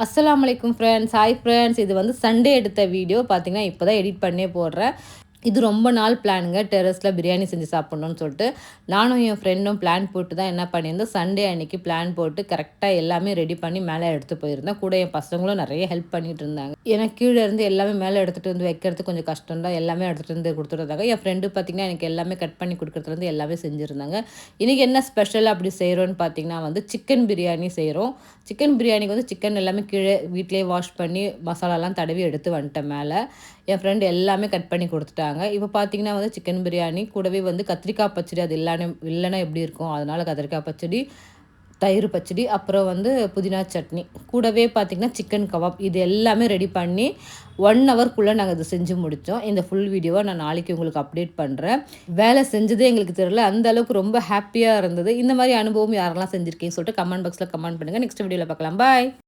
அஸ்ஸலாமு அலைக்கும் friends. Hi friends. இது வந்து சண்டே எடுத்த வீடியோ பார்த்தீங்கன்னா, இப்போ தான் எடிட் பண்ணியே போடுறேன். இது ரொம்ப நாள் பிளானுங்க. டெர்ரஸில பிரியாணி செஞ்சு சாப்பிட்ணுன்னு சொல்லிட்டு, நானும் என் ஃப்ரெண்டும் பிளான் போட்டு தான் என்ன பண்ணியிருந்தோம், சண்டே அன்னைக்கு பிளான் போட்டு கரெக்ட்டா எல்லாமே ரெடி பண்ணி மேலே எடுத்து போயிருந்தேன். கூட என் பசங்களும் நெறைய ஹெல்ப் பண்ணிட்டு இருந்தாங்க. ஏன்னா கீழ இருந்து எல்லாமே மேலே எடுத்துட்டு வந்து வைக்கிறது கொஞ்சம் கஷ்டம் தான். எல்லாமே எடுத்துட்டு வந்து குடுத்துருந்தாங்க. என் ஃப்ரெண்டு பார்த்தீங்கன்னா, எனக்கு எல்லாமே கட் பண்ணி குடுக்குறதுலேருந்து எல்லாமே செஞ்சிருந்தாங்க. இன்னைக்கு என்ன ஸ்பெஷல் அப்படி செய்றோம்ன்னு பார்த்தீங்கன்னா வந்து, சிக்கன் பிரியாணி செய்றோம். சிக்கன் பிரியாணிக்கு வந்து சிக்கன் எல்லாமே கீழே வீட்லயே வாஷ் பண்ணி, மசாலாலாம் தடவி எடுத்து வந்துட்டேன் மேல. என் ஃப்ரெண்ட் எல்லாமே கட் பண்ணி குடுத்துட்டாங்க. இப்போ பார்த்தீங்கன்னா வந்து சிக்கன் பிரியாணி கூடவே வந்து கத்திரிக்காய் பச்சடி அது இல்லன்னா எப்படி இருக்கும்? அதனால கத்திரிக்காய் பச்சடி, தயிர் பச்சடி, அப்புறம் வந்து புதினா சட்னி. கூடவே பார்த்தீங்கன்னா சிக்கன் கபாப். இது எல்லாமே ரெடி பண்ணி 1 ஹவர்க்குள்ள நாங்க இத செஞ்சு முடிச்சோம். இந்த ஃபுல் வீடியோவ நான் நாளைக்கு உங்களுக்கு அப்டேட் பண்றேன். வேலை செஞ்சதே எங்களுக்கு தெரியல. அந்த அளவுக்கு ரொம்ப ஹேப்பியா இருந்தது. இந்த மாரி அனுபவம் யாரெல்லாம் செஞ்சிருக்கீங்கன்னு சொல்லிட்டு கமெண்ட் பாக்ஸ்ல கமெண்ட் பண்ணுங்க. நெக்ஸ்ட் வீடியோல பார்க்கலாம். பாய்.